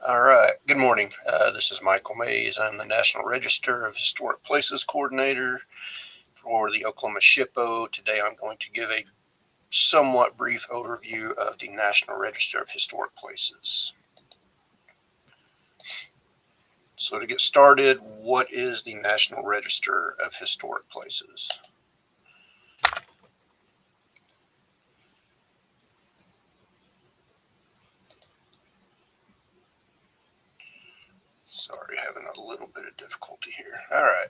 All right. Good morning. This is Michael Mays. I'm the National Register of Historic Places Coordinator for the Oklahoma SHPO. Today I'm going to give a somewhat brief overview of the National Register of Historic Places. So to get started, what is the National Register of Historic Places? Sorry, having a little bit of difficulty here. All right.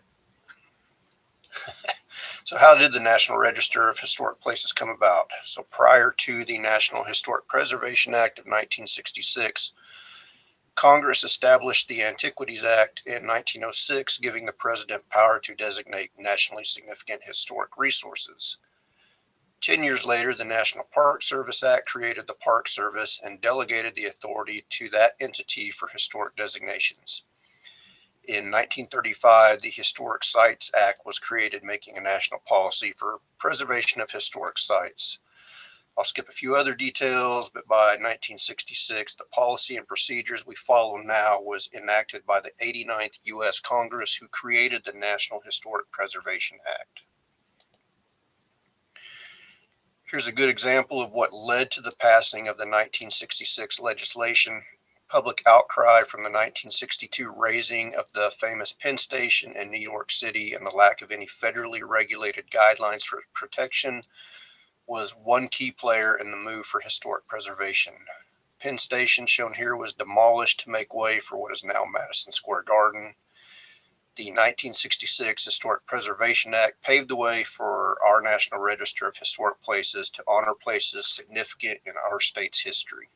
So how did the National Register of Historic Places come about? So prior to the National Historic Preservation Act of 1966, Congress established the Antiquities Act in 1906, giving the president power to designate nationally significant historic resources. 10 years later, the National Park Service Act created the Park Service and delegated the authority to that entity for historic designations. In 1935, the Historic Sites Act was created, making a national policy for preservation of historic sites. I'll skip a few other details, but by 1966, the policy and procedures we follow now was enacted by the 89th U.S. Congress, who created the National Historic Preservation Act. Here's a good example of what led to the passing of the 1966 legislation. Public outcry from the 1962 raising of the famous Penn Station in New York City and the lack of any federally regulated guidelines for protection was one key player in the move for historic preservation. Penn Station, shown here, was demolished to make way for what is now Madison Square Garden. The 1966 Historic Preservation Act paved the way for our National Register of Historic Places to honor places significant in our state's history.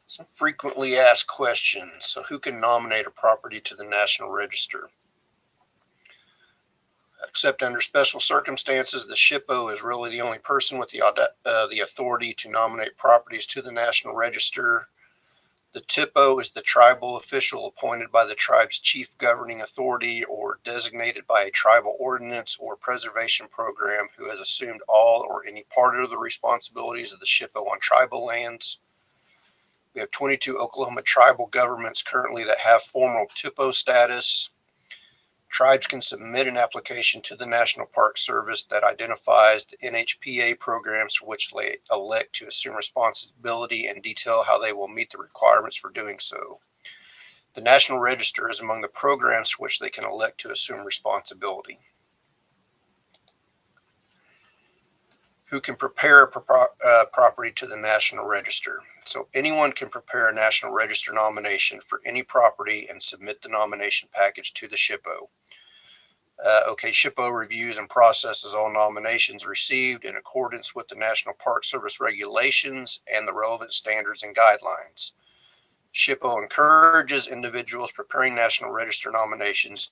Some frequently asked questions. So who can nominate a property to the National Register? Except under special circumstances, the SHPO is really the only person with the authority to nominate properties to the National Register. The TIPO is the tribal official appointed by the tribe's chief governing authority or designated by a tribal ordinance or preservation program who has assumed all or any part of the responsibilities of the SHPO on tribal lands. We have 22 Oklahoma tribal governments currently that have formal TIPO status. Tribes can submit an application to the National Park Service that identifies the NRHP programs for which they elect to assume responsibility and detail how they will meet the requirements for doing so. The National Register is among the programs for which they can elect to assume responsibility. Who can prepare a property to the National Register? So anyone can prepare a National Register nomination for any property and submit the nomination package to the SHPO. SHPO reviews and processes all nominations received in accordance with the National Park Service regulations and the relevant standards and guidelines. SHPO encourages individuals preparing National Register nominations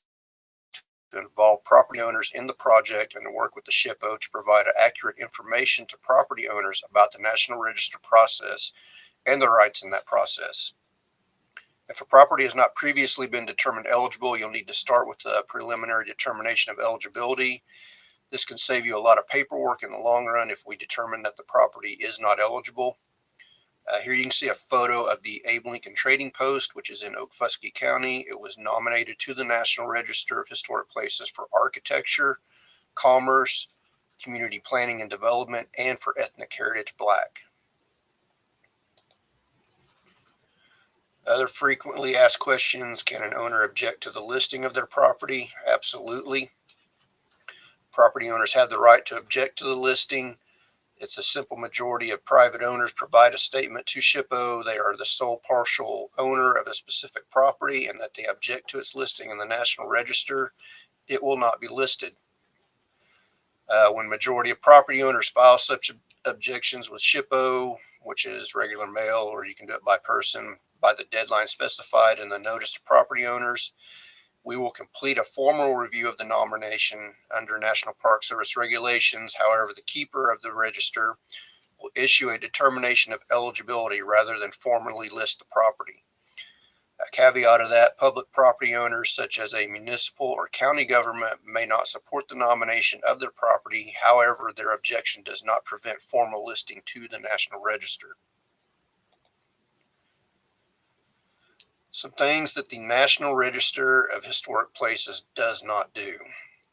to involve property owners in the project and to work with the SHPO to provide accurate information to property owners about the National Register process and their rights in that process. If a property has not previously been determined eligible, you'll need to start with the preliminary determination of eligibility. This can save you a lot of paperwork in the long run if we determine that the property is not eligible. Here you can see a photo of the Abe Lincoln Trading Post, which is in Okfuskee County. It was nominated to the National Register of Historic Places for architecture, commerce, community planning and development, and for ethnic heritage Black. Other frequently asked questions: can an owner object to the listing of their property? Absolutely. Property owners have the right to object to the listing. It's a simple majority of private owners provide a statement to SHPO they are the sole partial owner of a specific property and that they object to its listing in the National Register. It will not be listed. When majority of property owners file such objections with SHPO, which is regular mail, or you can do it by person, by the deadline specified in the notice to property owners, we will complete a formal review of the nomination under National Park Service regulations. However, the keeper of the register will issue a determination of eligibility rather than formally list the property. A caveat of that, public property owners such as a municipal or county government may not support the nomination of their property. However, their objection does not prevent formal listing to the National Register. Some things that the National Register of Historic Places does not do.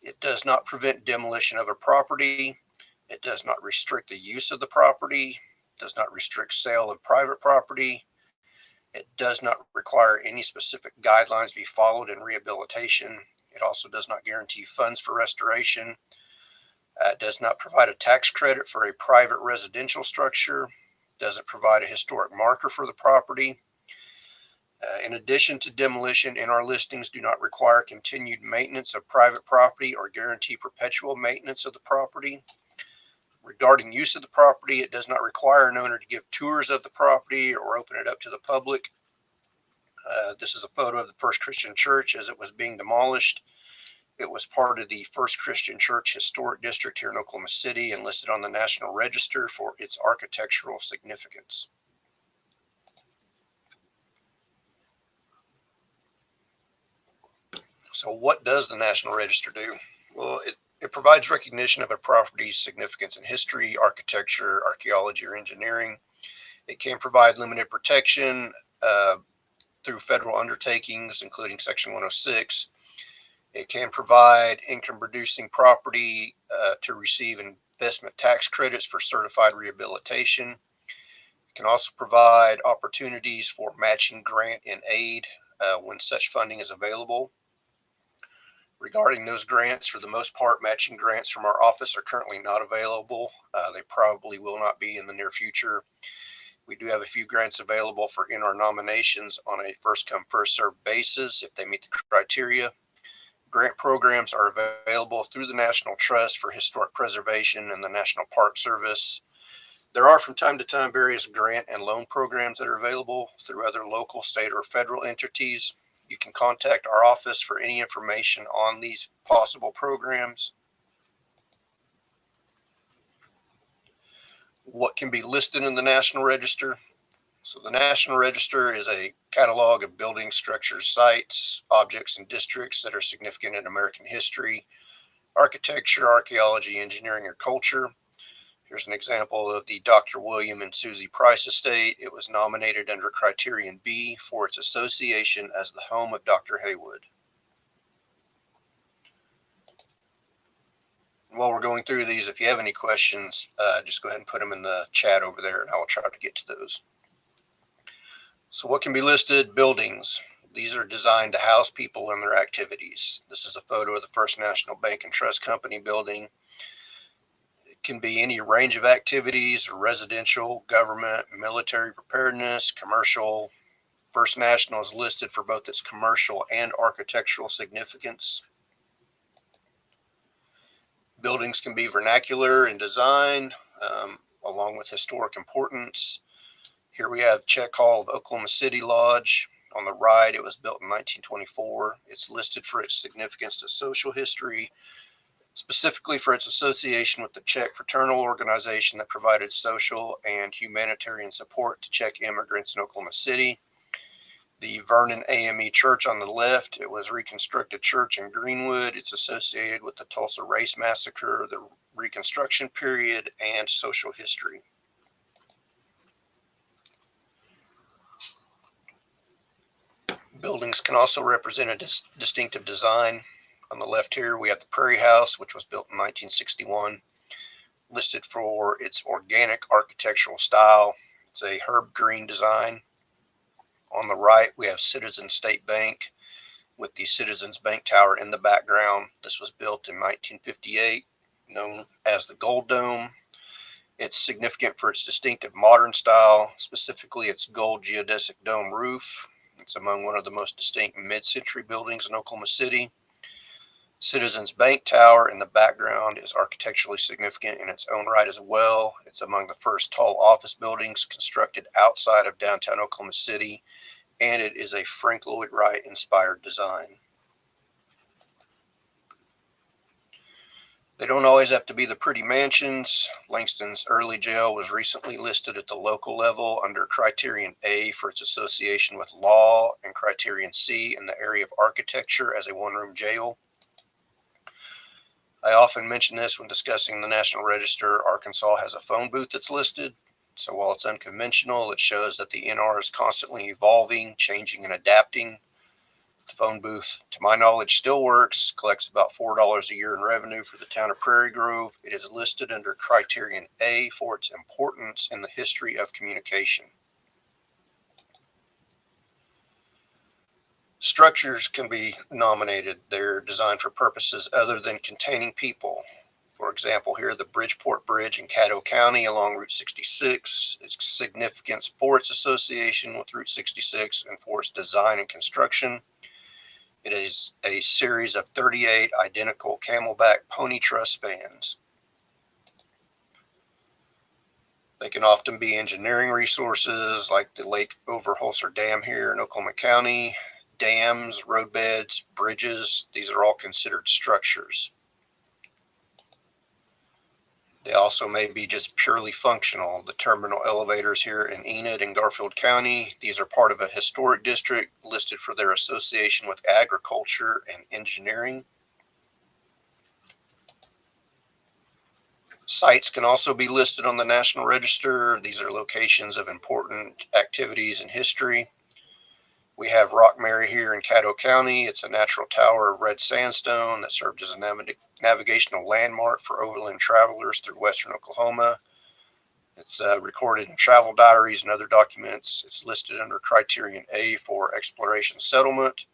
It does not prevent demolition of a property. It does not restrict the use of the property. It does not restrict sale of private property. It does not require any specific guidelines be followed in rehabilitation. It also does not guarantee funds for restoration. It does not provide a tax credit for a private residential structure. Doesn't provide a historic marker for the property. In addition to demolition, in our listings do not require continued maintenance of private property or guarantee perpetual maintenance of the property. Regarding use of the property, it does not require an owner to give tours of the property or open it up to the public. This is a photo of the First Christian Church as it was being demolished. It was part of the First Christian Church Historic District here in Oklahoma City and listed on the National Register for its architectural significance. So what does the National Register do? Well, it provides recognition of a property's significance in history, architecture, archaeology, or engineering. It can provide limited protection through federal undertakings, including Section 106. It can provide income-producing property to receive investment tax credits for certified rehabilitation. It can also provide opportunities for matching grant and aid when such funding is available. Regarding those grants, for the most part, matching grants from our office are currently not available. They probably will not be in the near future. We do have a few grants available for NR nominations on a first-come, first-served basis if they meet the criteria. Grant programs are available through the National Trust for Historic Preservation and the National Park Service. There are from time to time various grant and loan programs that are available through other local, state, or federal entities. You can contact our office for any information on these possible programs. What can be listed in the National Register? So the National Register is a catalog of buildings, structures, sites, objects, and districts that are significant in American history, architecture, archaeology, engineering, or culture. Here's an example of the Dr. William and Susie Price estate. It was nominated under Criterion B for its association as the home of Dr. Haywood. While we're going through these, if you have any questions, just go ahead and put them in the chat over there and I will try to get to those. So what can be listed? Buildings. These are designed to house people and their activities. This is a photo of the First National Bank and Trust Company building. It can be any range of activities: residential, government, military preparedness, commercial. First National is listed for both its commercial and architectural significance. Buildings can be vernacular in design, along with historic importance. Here we have Check Hall of Oklahoma City Lodge. On the right, it was built in 1924. It's listed for its significance to social history, specifically for its association with the Czech fraternal organization that provided social and humanitarian support to Czech immigrants in Oklahoma City. The Vernon AME Church on the left, it was a reconstructed church in Greenwood. It's associated with the Tulsa Race Massacre, the Reconstruction period, and social history. Buildings can also represent a distinctive design. On the left here, we have the Prairie House, which was built in 1961, listed for its organic architectural style. It's a herb green design. On the right, we have Citizens State Bank with the Citizens Bank Tower in the background. This was built in 1958, known as the Gold Dome. It's significant for its distinctive modern style, specifically its gold geodesic dome roof. It's among one of the most distinct mid-century buildings in Oklahoma City. Citizens Bank Tower in the background is architecturally significant in its own right as well. It's among the first tall office buildings constructed outside of downtown Oklahoma City, and it is a Frank Lloyd Wright inspired design. They don't always have to be the pretty mansions. Langston's early jail was recently listed at the local level under Criterion A for its association with law and Criterion C in the area of architecture as a one-room jail. I often mention this when discussing the National Register. Arkansas has a phone booth that's listed. So while it's unconventional, it shows that the NR is constantly evolving, changing, and adapting. The phone booth, to my knowledge, still works, collects about $4 a year in revenue for the town of Prairie Grove. It is listed under Criterion A for its importance in the history of communication. Structures can be nominated. They're designed for purposes other than containing people. For example, here, the Bridgeport Bridge in Caddo County along Route 66. Its significance for its association with Route 66 and for its design and construction. It is a series of 38 identical camelback pony truss spans. They can often be engineering resources like the Lake Overholser Dam here in Oklahoma County, dams, roadbeds, bridges. These are all considered structures. They also may be just purely functional. The terminal elevators here in Enid and Garfield County, these are part of a historic district listed for their association with agriculture and engineering. Sites can also be listed on the National Register. These are locations of important activities in history. We have Rockmary here in Caddo County. It's a natural tower of red sandstone that served as a navigational landmark for overland travelers through western Oklahoma. It's recorded in travel diaries and other documents. It's listed under Criterion A for exploration settlement.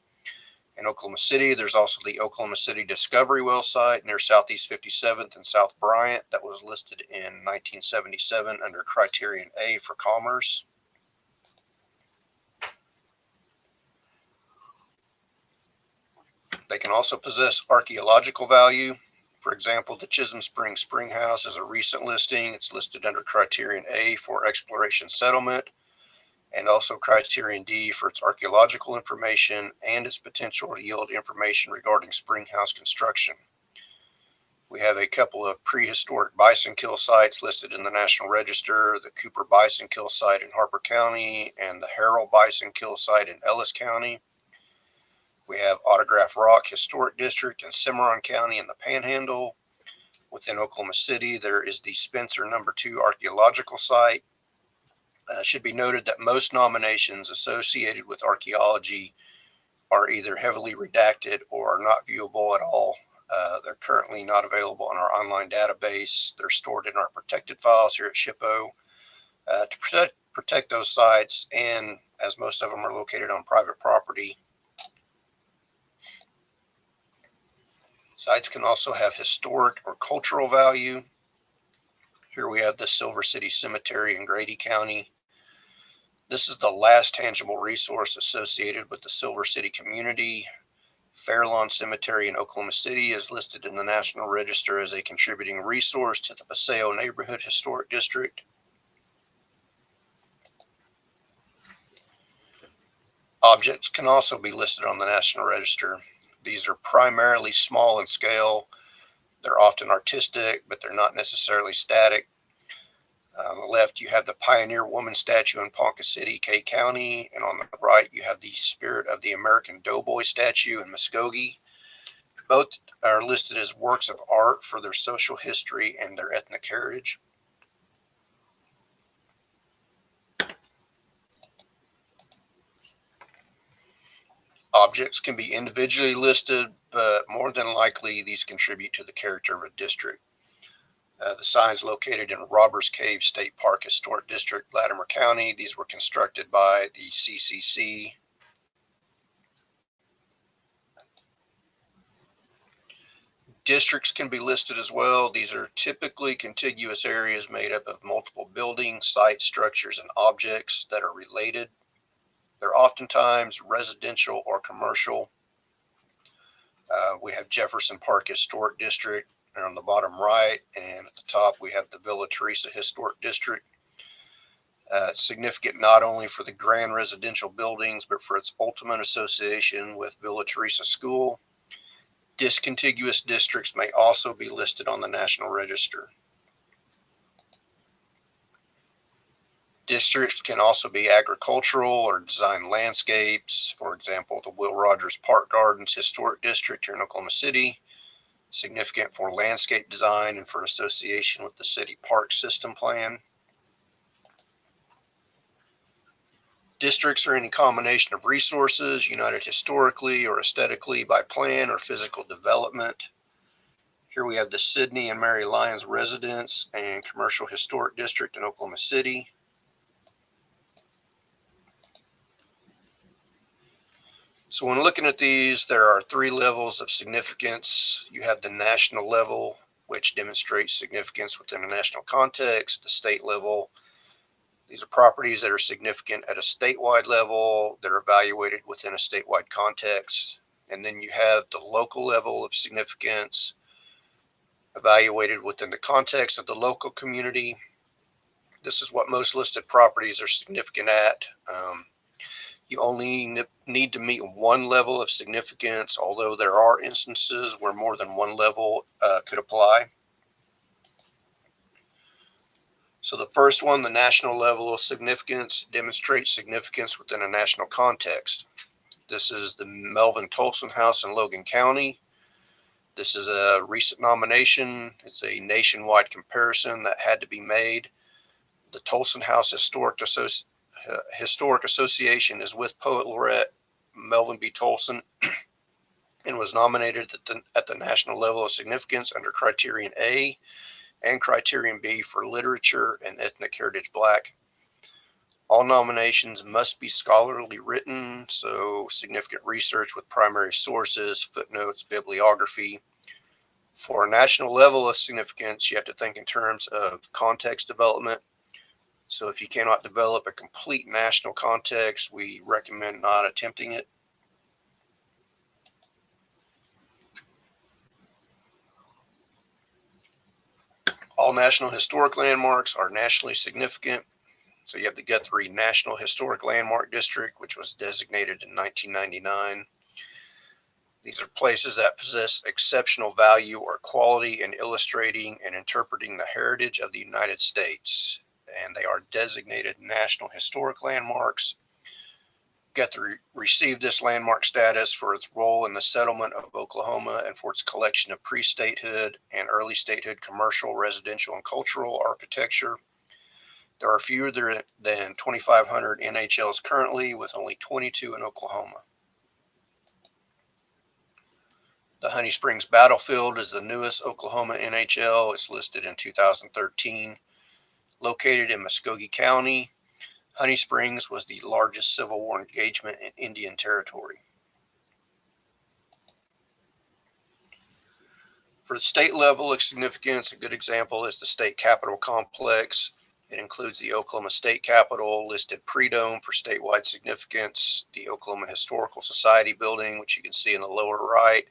In Oklahoma City, there's also the Oklahoma City Discovery Well site near Southeast 57th and South Bryant that was listed in 1977 under Criterion A for commerce. They can also possess archaeological value. For example, the Chisholm Springs Spring House is a recent listing. It's listed under Criterion A for exploration settlement, and also Criterion D for its archaeological information and its potential to yield information regarding spring house construction. We have a couple of prehistoric bison kill sites listed in the National Register, the Cooper Bison Kill Site in Harper County and the Harrell Bison Kill Site in Ellis County. We have Autograph Rock Historic District in Cimarron County in the Panhandle. Within Oklahoma City, there is the Spencer No. 2 Archaeological Site. It should be noted that most nominations associated with archaeology are either heavily redacted or are not viewable at all. They're currently not available in our online database. They're stored in our protected files here at SHPO. To protect those sites, and as most of them are located on private property, sites can also have historic or cultural value. Here we have the Silver City Cemetery in Grady County. This is the last tangible resource associated with the Silver City community. Fairlawn Cemetery in Oklahoma City is listed in the National Register as a contributing resource to the Paseo Neighborhood Historic District. Objects can also be listed on the National Register. These are primarily small in scale. They're often artistic, but they're not necessarily static. On the left, you have the Pioneer Woman statue in Ponca City, Kay County. And on the right, you have the Spirit of the American Doughboy statue in Muskogee. Both are listed as works of art for their social history and their ethnic heritage. Objects can be individually listed, but more than likely, these contribute to the character of a district. The signs located in Robbers Cave State Park Historic District, Latimer County. These were constructed by the CCC. Districts can be listed as well. These are typically contiguous areas made up of multiple buildings, sites, structures, and objects that are related. They're oftentimes residential or commercial. We have Jefferson Park Historic District on the bottom right, and at the top we have the Villa Teresa Historic District. Significant not only for the grand residential buildings, but for its ultimate association with Villa Teresa School. Discontiguous districts may also be listed on the National Register. Districts can also be agricultural or design landscapes. For example, the Will Rogers Park Gardens Historic District here in Oklahoma City, significant for landscape design and for association with the city park system plan. Districts are any combination of resources united historically or aesthetically by plan or physical development. Here we have the Sidney and Mary Lyons Residence and Commercial Historic District in Oklahoma City. So when looking at these, there are 3 levels of significance. You have the national level, which demonstrates significance within a national context. The state level, these are properties that are significant at a statewide level. They're evaluated within a statewide context. And then you have the local level of significance, evaluated within the context of the local community. This is what most listed properties are significant at. You only need to meet 1 level of significance, although there are instances where more than 1 level could apply. So the first one, the national level of significance, demonstrates significance within a national context. This is the Melvin Tolson House in Logan County. This is a recent nomination. It's a nationwide comparison that had to be made. The Tolson House Historic Association is with Poet Laureate Melvin B. Tolson and was nominated at the national level of significance under Criterion A and Criterion B for literature and ethnic heritage Black. All nominations must be scholarly written, so significant research with primary sources, footnotes, bibliography. For a national level of significance, you have to think in terms of context development. So if you cannot develop a complete national context, we recommend not attempting it. All National Historic Landmarks are nationally significant. So you have the Guthrie National Historic Landmark District, which was designated in 1999. These are places that possess exceptional value or quality in illustrating and interpreting the heritage of the United States, and they are designated National Historic Landmarks. Guthrie received this landmark status for its role in the settlement of Oklahoma and for its collection of pre-statehood and early statehood commercial, residential, and cultural architecture. There are fewer than 2,500 NHLs currently, with only 22 in Oklahoma. The Honey Springs Battlefield is the newest Oklahoma NHL. It's listed in 2013. Located in Muskogee County, Honey Springs was the largest Civil War engagement in Indian Territory. For the state level of significance, a good example is the State Capitol Complex. It includes the Oklahoma State Capitol, listed pre-dome for statewide significance, the Oklahoma Historical Society building, which you can see in the lower right,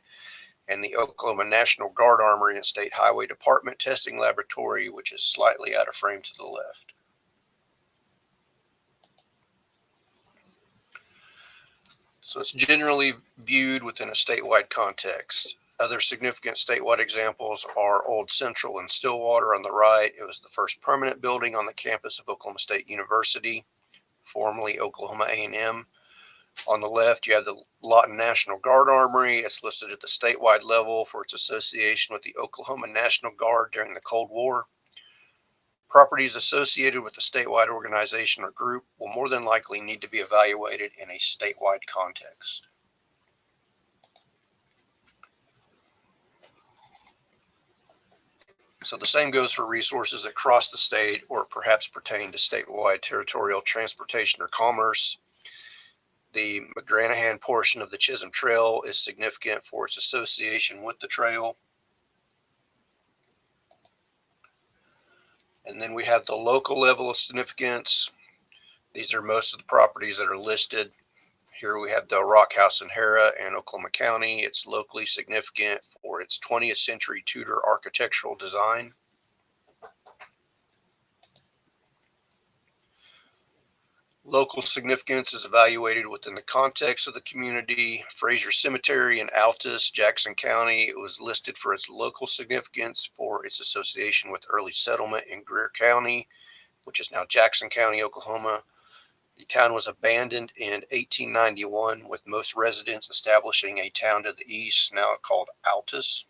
and the Oklahoma National Guard Armory and State Highway Department Testing Laboratory, which is slightly out of frame to the left. So it's generally viewed within a statewide context. Other significant statewide examples are Old Central in Stillwater on the right. It was the first permanent building on the campus of Oklahoma State University, formerly Oklahoma A&M. On the left, you have the Lawton National Guard Armory. It's listed at the statewide level for its association with the Oklahoma National Guard during the Cold War. Properties associated with the statewide organization or group will more than likely need to be evaluated in a statewide context. So the same goes for resources that cross the state or perhaps pertain to statewide territorial transportation or commerce. The McGranahan portion of the Chisholm Trail is significant for its association with the trail. And then we have the local level of significance. These are most of the properties that are listed. Here we have the Rock House in Hera in Oklahoma County. It's locally significant for its 20th century Tudor architectural design. Local significance is evaluated within the context of the community. Fraser Cemetery in Altus, Jackson County, it was listed for its local significance for its association with early settlement in Greer County, which is now Jackson County, Oklahoma. The town was abandoned in 1891, with most residents establishing a town to the east, now called Altus.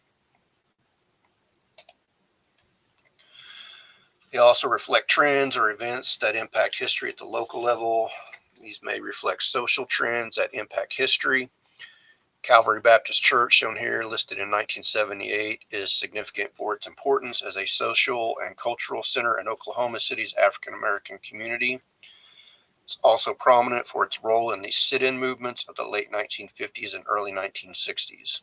They also reflect trends or events that impact history at the local level. These may reflect social trends that impact history. Calvary Baptist Church, shown here, listed in 1978, is significant for its importance as a social and cultural center in Oklahoma City's African American community. It's also prominent for its role in the sit-in movements of the late 1950s and early 1960s.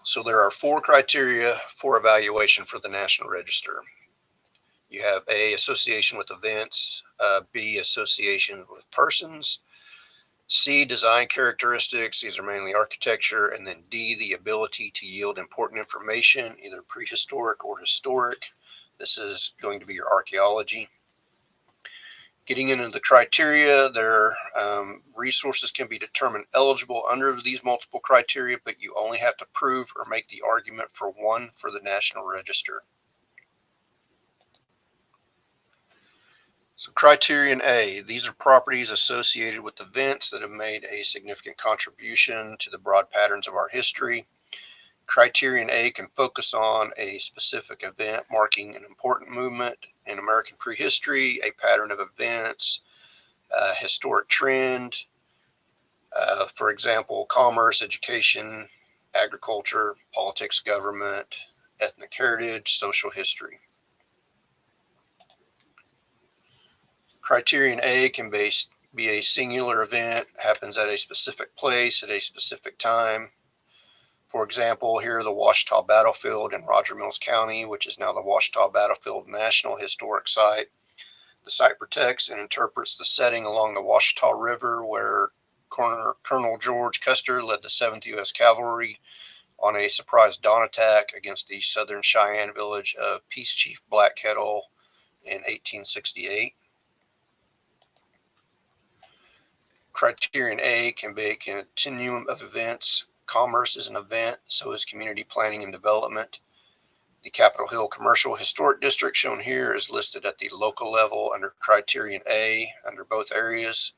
So there are 4 criteria for evaluation for the National Register. You have A, association with events, B, association with persons, C, design characteristics, these are mainly architecture, and then D, the ability to yield important information, either prehistoric or historic. This is going to be your archaeology. Getting into the criteria, their resources can be determined eligible under these multiple criteria, but you only have to prove or make the argument for one for the National Register. So criterion A, these are properties associated with events that have made a significant contribution to the broad patterns of our history. Criterion A can focus on a specific event marking an important movement in American prehistory, a pattern of events, a historic trend, for example, commerce, education, agriculture, politics, government, ethnic heritage, social history. Criterion A can be a singular event, happens at a specific place at a specific time. For example, here the Washita Battlefield in Roger Mills County, which is now the Washita Battlefield National Historic Site. The site protects and interprets the setting along the Washita River where Colonel George Custer led the 7th U.S. Cavalry on a surprise dawn attack against the Southern Cheyenne village of Peace Chief Black Kettle in 1868. Criterion A can be a continuum of events. Commerce is an event, so is community planning and development. The Capitol Hill Commercial Historic District, shown here, is listed at the local level under Criterion A under both areas.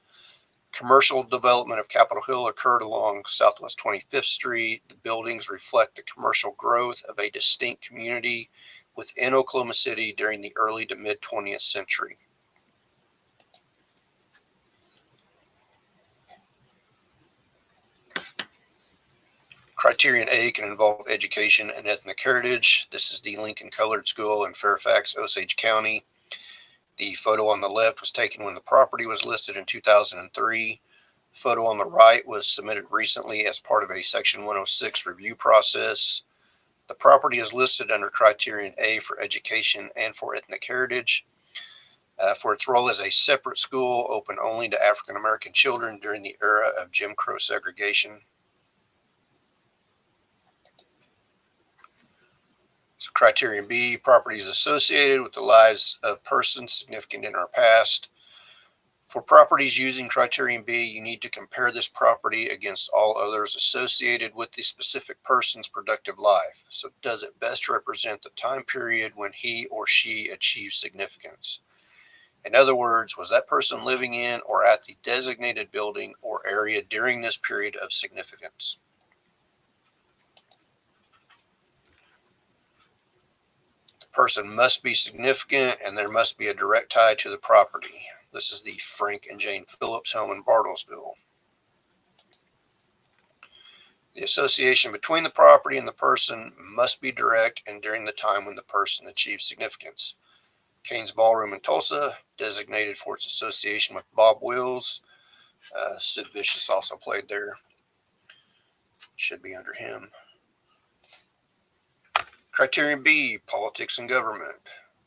Commercial development of Capitol Hill occurred along Southwest 25th Street. The buildings reflect the commercial growth of a distinct community within Oklahoma City during the early to mid 20th century. Criterion A can involve education and ethnic heritage. This is the Lincoln Colored School in Fairfax, Osage County. The photo on the left was taken when the property was listed in 2003. The photo on the right was submitted recently as part of a Section 106 review process. The property is listed under Criterion A for education and for ethnic heritage. For its role as a separate school open only to African American children during the era of Jim Crow segregation. So Criterion B, properties associated with the lives of persons significant in our past. For properties using Criterion B, you need to compare this property against all others associated with the specific person's productive life. So does it best represent the time period when he or she achieved significance? In other words, was that person living in or at the designated building or area during this period of significance? Person must be significant and there must be a direct tie to the property. This is the Frank and Jane Phillips home in Bartlesville. The association between the property and the person must be direct and during the time when the person achieved significance. Kane's Ballroom in Tulsa, designated for its association with Bob Wills. Sid Vicious also played there. Should be under him. Criterion B, politics and government.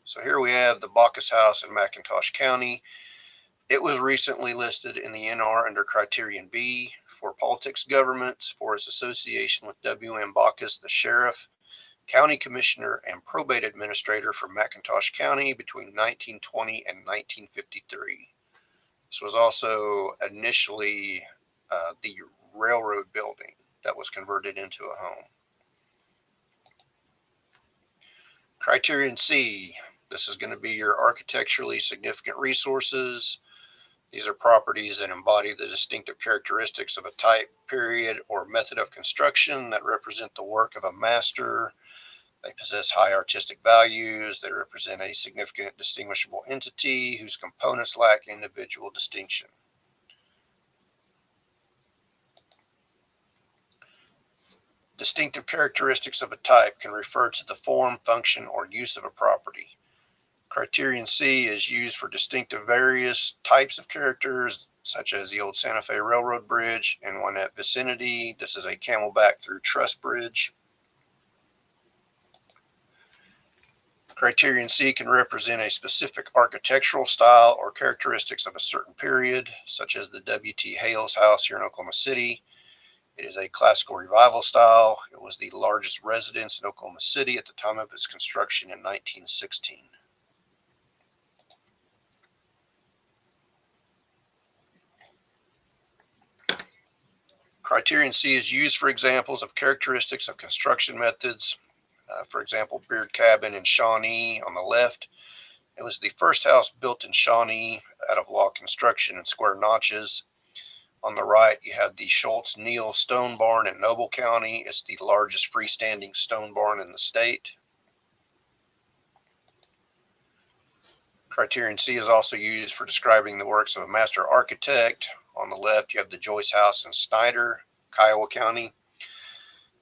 So here we have the Bacchus House in McIntosh County. It was recently listed in the NR under Criterion B for politics governments for its association with W.M. Bacchus, the sheriff, county commissioner, and probate administrator for McIntosh County between 1920 and 1953. This was also initially the railroad building that was converted into a home. Criterion C, this is going to be your architecturally significant resources. These are properties that embody the distinctive characteristics of a type, period, or method of construction that represent the work of a master. They possess high artistic values. They represent a significant distinguishable entity whose components lack individual distinction. Distinctive characteristics of a type can refer to the form, function, or use of a property. Criterion C is used for distinctive various types of characters, such as the old Santa Fe Railroad Bridge in Winnett vicinity. This is a camelback through truss bridge. Criterion C can represent a specific architectural style or characteristics of a certain period, such as the W.T. Hales House here in Oklahoma City. It is a classical revival style. It was the largest residence in Oklahoma City at the time of its construction in 1916. Criterion C is used for examples of characteristics of construction methods. For example, Beard Cabin in Shawnee on the left. It was the first house built in Shawnee out of log construction and square notches. On the right, you have the Schultz-Neal Stone Barn in Noble County. It's the largest freestanding stone barn in the state. Criterion C is also used for describing the works of a master architect. On the left, you have the Joyce House in Snyder, Kiowa County.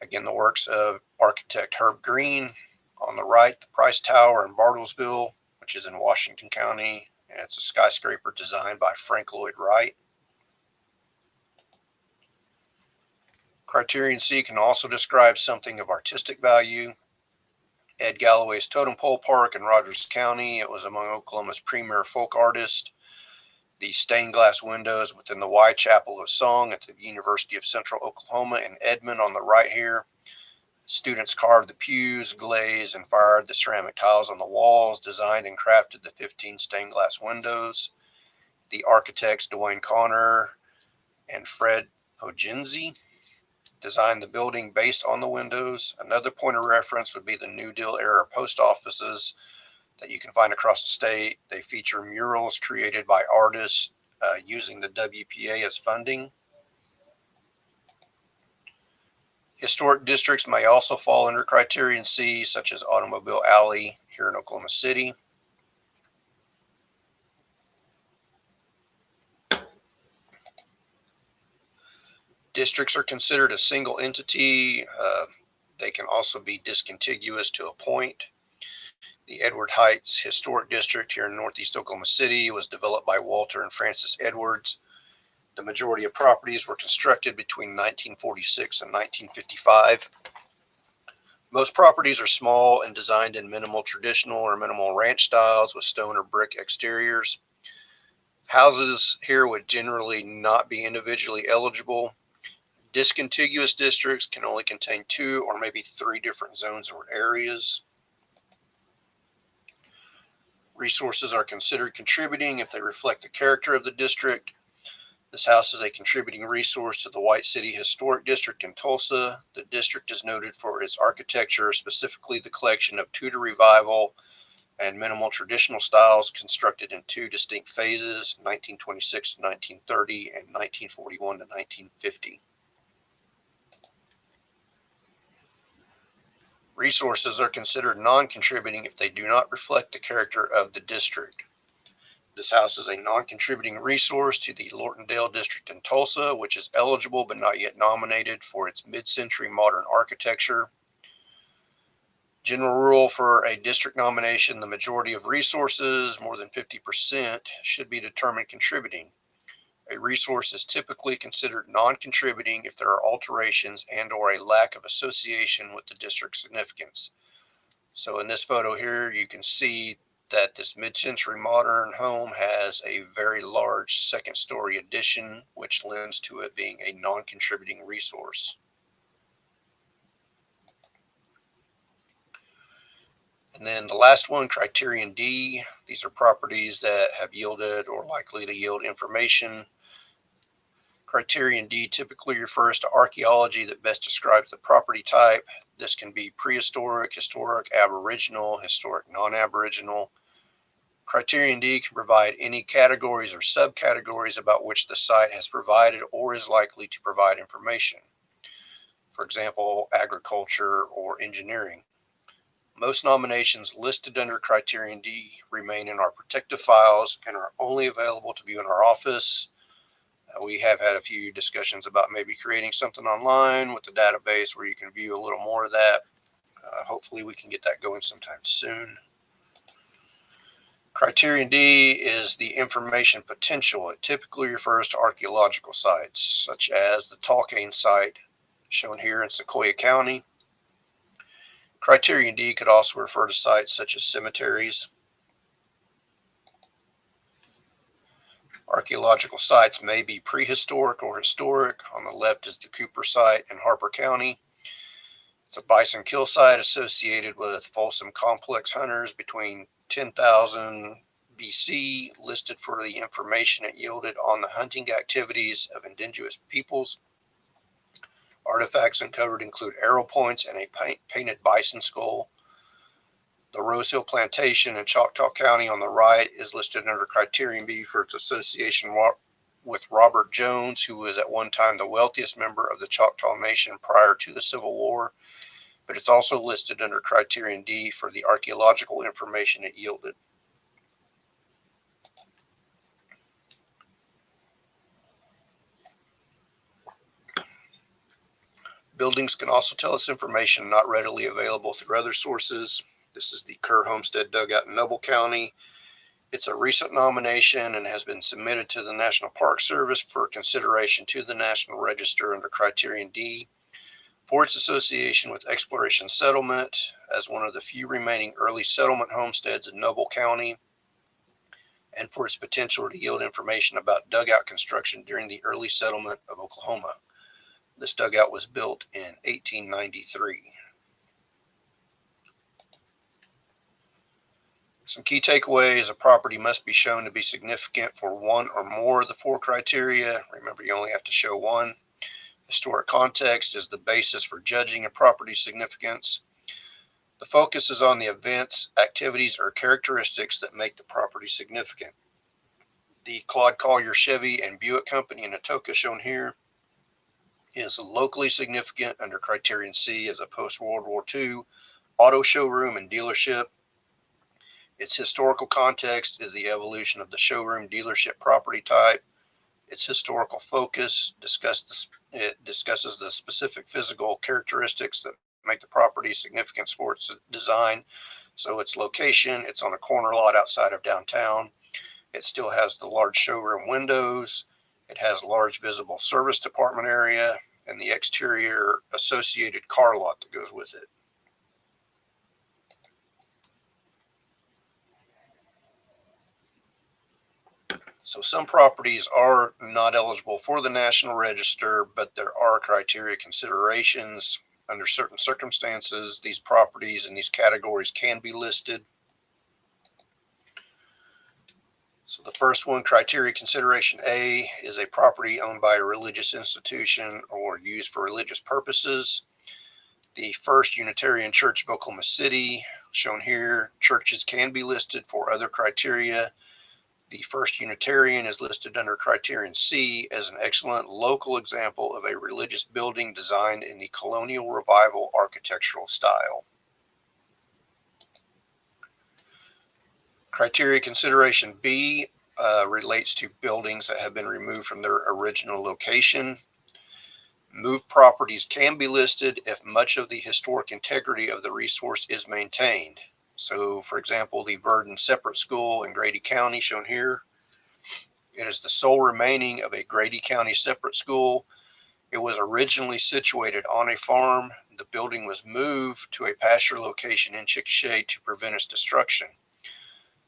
Again, the works of architect Herb Green. On the right, the Price Tower in Bartlesville, which is in Washington County, and it's a skyscraper designed by Frank Lloyd Wright. Criterion C can also describe something of artistic value. Ed Galloway's Totem Pole Park in Rogers County. It was among Oklahoma's premier folk artists. The stained glass windows within the Y Chapel of Song at the University of Central Oklahoma in Edmond on the right here. Students carved the pews, glazed, and fired the ceramic tiles on the walls, designed and crafted the 15 stained glass windows. The architects Dwayne Connor and Fred Pogenzi designed the building based on the windows. Another point of reference would be the New Deal era post offices that you can find across the state. They feature murals created by artists using the WPA as funding. Historic districts may also fall under Criterion C, such as Automobile Alley here in Oklahoma City. Districts are considered a single entity. They can also be discontiguous to a point. The Edward Heights Historic District here in Northeast Oklahoma City was developed by Walter and Francis Edwards. The majority of properties were constructed between 1946 and 1955. Most properties are small and designed in minimal traditional or minimal ranch styles with stone or brick exteriors. Houses here would generally not be individually eligible. Discontiguous districts can only contain 2 or maybe 3 different zones or areas. Resources are considered contributing if they reflect the character of the district. This house is a contributing resource to the White City Historic District in Tulsa. The district is noted for its architecture, specifically the collection of Tudor Revival and minimal traditional styles constructed in 2 distinct phases, 1926 to 1930 and 1941 to 1950. Resources are considered non-contributing if they do not reflect the character of the district. This house is a non-contributing resource to the Lortondale District in Tulsa, which is eligible but not yet nominated for its mid-century modern architecture. General rule for a district nomination: the majority of resources, more than 50%, should be determined contributing. A resource is typically considered non-contributing if there are alterations and or a lack of association with the district's significance. So in this photo here, you can see that this mid-century modern home has a very large second-story addition, which lends to it being a non-contributing resource. And then the last one, criterion D, these are properties that have yielded or likely to yield information. Criterion D typically refers to archaeology that best describes the property type. This can be prehistoric, historic, aboriginal, historic, non-aboriginal. Criterion D can provide any categories or subcategories about which the site has provided or is likely to provide information. For example, agriculture or engineering. Most nominations listed under Criterion D remain in our protective files and are only available to view in our office. We have had a few discussions about maybe creating something online with the database where you can view a little more of that. Hopefully we can get that going sometime soon. Criterion D is the information potential. It typically refers to archaeological sites, such as the Tolkien site shown here in Sequoyah County. Criterion D could also refer to sites such as cemeteries. Archaeological sites may be prehistoric or historic. On the left is the Cooper site in Harper County. It's a bison kill site associated with Folsom complex hunters between 10,000 BC, listed for the information it yielded on the hunting activities of indigenous peoples. Artifacts uncovered include arrow points and a painted bison skull. The Rose Hill Plantation in Choctaw County on the right is listed under Criterion B for its association with Robert Jones, who was at one time the wealthiest member of the Choctaw Nation prior to the Civil War, but it's also listed under Criterion D for the archaeological information it yielded. Buildings can also tell us information not readily available through other sources. This is the Kerr Homestead Dugout in Noble County. It's a recent nomination and has been submitted to the National Park Service for consideration to the National Register under Criterion D for its association with Exploration Settlement as one of the few remaining early settlement homesteads in Noble County, and for its potential to yield information about dugout construction during the early settlement of Oklahoma. This dugout was built in 1893. Some key takeaways: a property must be shown to be significant for one or more of the four criteria. Remember, you only have to show one. Historic context is the basis for judging a property's significance. The focus is on the events, activities, or characteristics that make the property significant. The Claude Collier Chevy and Buick Company in Atoka, shown here, is locally significant under Criterion C as a post-World War II auto showroom and dealership. Its historical context is the evolution of the showroom dealership property type. Its historical focus discusses the specific physical characteristics that make the property significant for its design. So its location, it's on a corner lot outside of downtown. It still has the large showroom windows. It has large visible service department area and the exterior associated car lot that goes with it. So some properties are not eligible for the National Register, but there are criteria considerations. Under certain circumstances, these properties and these categories can be listed. So the first one, criteria consideration A, is a property owned by a religious institution or used for religious purposes. The First Unitarian Church of Oklahoma City, shown here, churches can be listed for other criteria. The First Unitarian is listed under Criterion C as an excellent local example of a religious building designed in the colonial revival architectural style. Criteria consideration B relates to buildings that have been removed from their original location. Moved properties can be listed if much of the historic integrity of the resource is maintained. So, for example, the Verdon Separate School in Grady County, shown here. It is the sole remaining of a Grady County separate school. It was originally situated on a farm. The building was moved to a pasture location in Chickasha to prevent its destruction.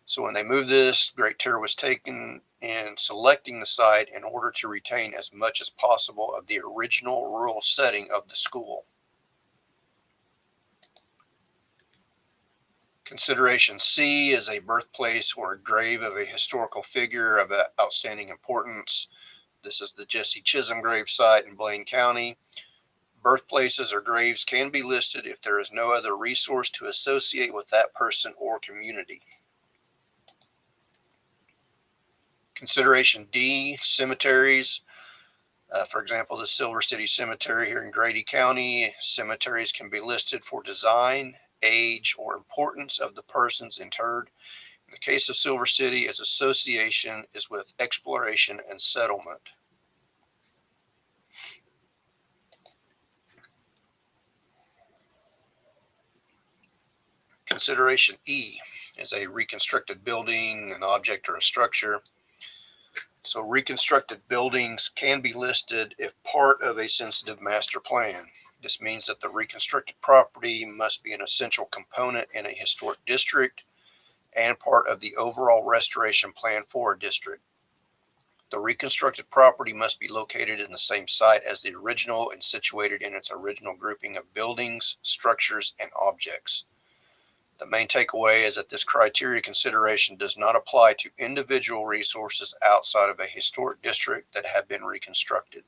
So when they moved this, great care was taken in selecting the site in order to retain as much as possible of the original rural setting of the school. Consideration C is a birthplace or a grave of a historical figure of outstanding importance. This is the Jesse Chisholm grave site in Blaine County. Birthplaces or graves can be listed if there is no other resource to associate with that person or community. Consideration D, cemeteries. For example, the Silver City Cemetery here in Grady County. Cemeteries can be listed for design, age, or importance of the persons interred. In the case of Silver City, its association is with exploration and settlement. Consideration E is a reconstructed building, an object, or a structure. So reconstructed buildings can be listed if part of a sensitive master plan. This means that the reconstructed property must be an essential component in a historic district and part of the overall restoration plan for a district. The reconstructed property must be located in the same site as the original and situated in its original grouping of buildings, structures, and objects. The main takeaway is that this criteria consideration does not apply to individual resources outside of a historic district that have been reconstructed.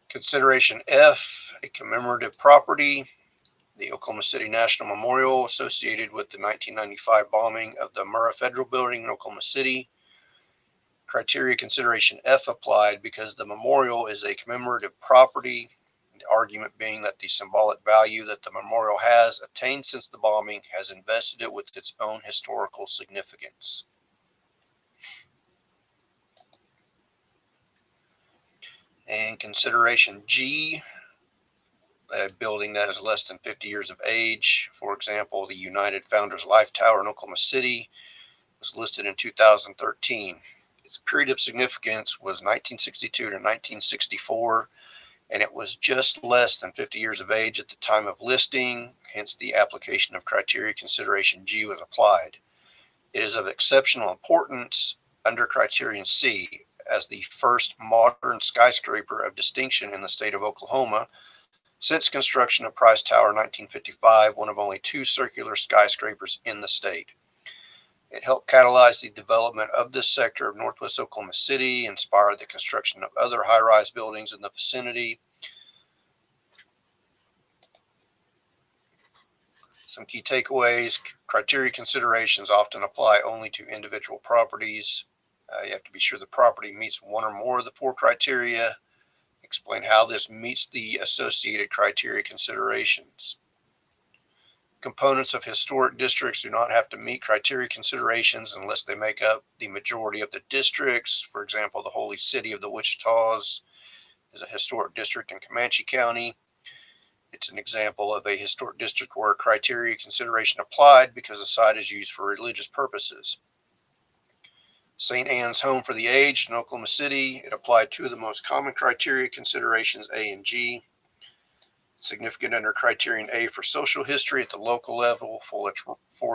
Consideration F, a commemorative property. The Oklahoma City National Memorial associated with the 1995 bombing of the Murrah Federal Building in Oklahoma City. Criteria consideration F applied because the memorial is a commemorative property. The argument being that the symbolic value that the memorial has attained since the bombing has invested it with its own historical significance. And consideration G, a building that is less than 50 years of age. For example, the United Founders Life Tower in Oklahoma City was listed in 2013. Its period of significance was 1962 to 1964. And it was just less than 50 years of age at the time of listing, hence the application of criteria consideration G was applied. It is of exceptional importance under criterion C as the first modern skyscraper of distinction in the state of Oklahoma since construction of Price Tower in 1955, one of only 2 circular skyscrapers in the state. It helped catalyze the development of this sector of Northwest Oklahoma City, inspired the construction of other high-rise buildings in the vicinity. Some key takeaways: criteria considerations often apply only to individual properties. You have to be sure the property meets one or more of the 4 criteria. Explain how this meets the associated criteria considerations. Components of historic districts do not have to meet criteria considerations unless they make up the majority of the districts. For example, the Holy City of the Wichitas is a historic district in Comanche County. It's an example of a historic district where criteria consideration applied because the site is used for religious purposes. St. Anne's Home for the Aged in Oklahoma City, it applied 2 of the most common criteria considerations, A and G. Significant under criterion A for social history at the local level for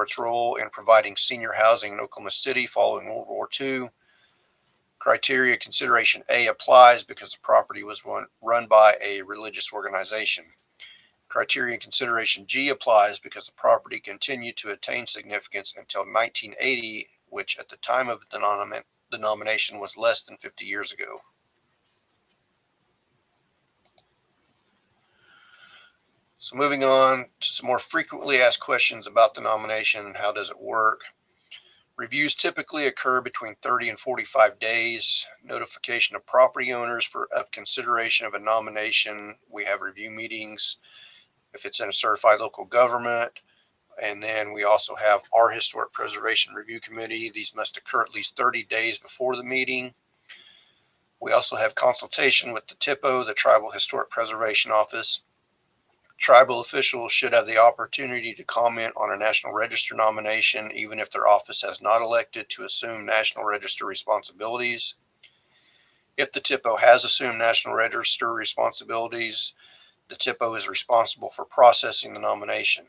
its role in providing senior housing in Oklahoma City following World War II. Criteria consideration A applies because the property was run by a religious organization. Criteria consideration G applies because the property continued to attain significance until 1980, which at the time of the nomination was less than 50 years ago. So moving on to some more frequently asked questions about the nomination and how does it work. Reviews typically occur between 30 and 45 days. Notification of property owners of consideration of a nomination. We have review meetings if it's in a certified local government. And then we also have our Historic Preservation Review Committee. These must occur at least 30 days before the meeting. We also have consultation with the THPO, the Tribal Historic Preservation Office. Tribal officials should have the opportunity to comment on a National Register nomination, even if their office has not elected to assume National Register responsibilities. If the THPO has assumed National Register responsibilities, the THPO is responsible for processing the nomination.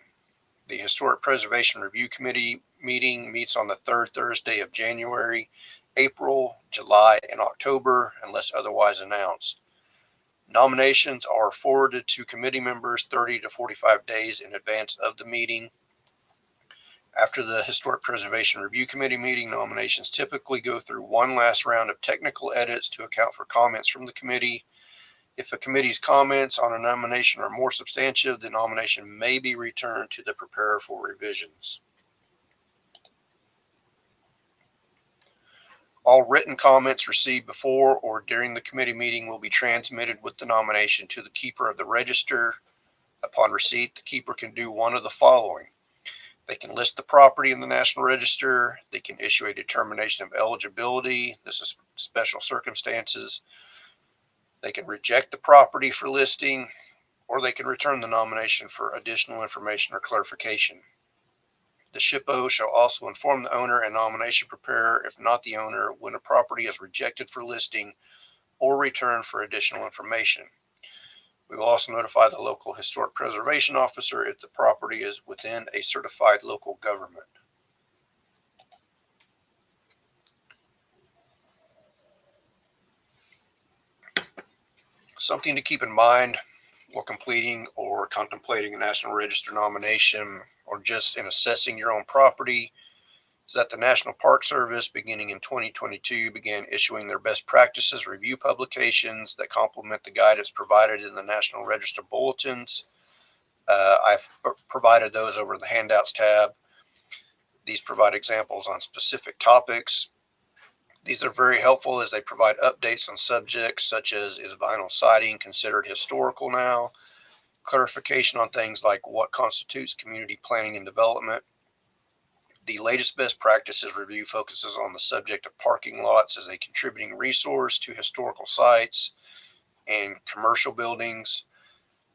The Historic Preservation Review Committee meeting meets on the 3rd Thursday of January, April, July, and October, unless otherwise announced. Nominations are forwarded to committee members 30 to 45 days in advance of the meeting. After the Historic Preservation Review Committee meeting, nominations typically go through one last round of technical edits to account for comments from the committee. If a committee's comments on a nomination are more substantive, the nomination may be returned to the preparer for revisions. All written comments received before or during the committee meeting will be transmitted with the nomination to the keeper of the register. Upon receipt, the keeper can do one of the following. They can list the property in the National Register. They can issue a determination of eligibility. This is special circumstances. They can reject the property for listing, or they can return the nomination for additional information or clarification. The SHPO shall also inform the owner and nomination preparer, if not the owner, when a property is rejected for listing or returned for additional information. We will also notify the local historic preservation officer if the property is within a certified local government. Something to keep in mind while completing or contemplating a National Register nomination, or just in assessing your own property, is that the National Park Service, beginning in 2022, began issuing their best practices review publications that complement the guidance provided in the National Register bulletins. I've provided those over the handouts tab. These provide examples on specific topics. These are very helpful as they provide updates on subjects such as, is vinyl siding considered historical now? Clarification on things like what constitutes community planning and development. The latest best practices review focuses on the subject of parking lots as a contributing resource to historical sites and commercial buildings,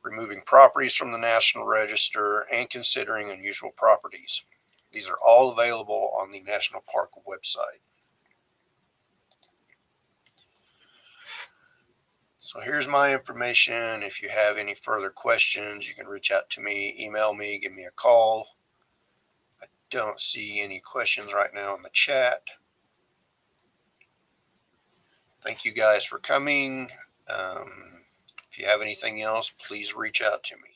removing properties from the National Register, and considering unusual properties. These are all available on the National Park website. So here's my information. If you have any further questions, you can reach out to me, email me, give me a call. I don't see any questions right now in the chat. Thank you guys for coming. If you have anything else, please reach out to me.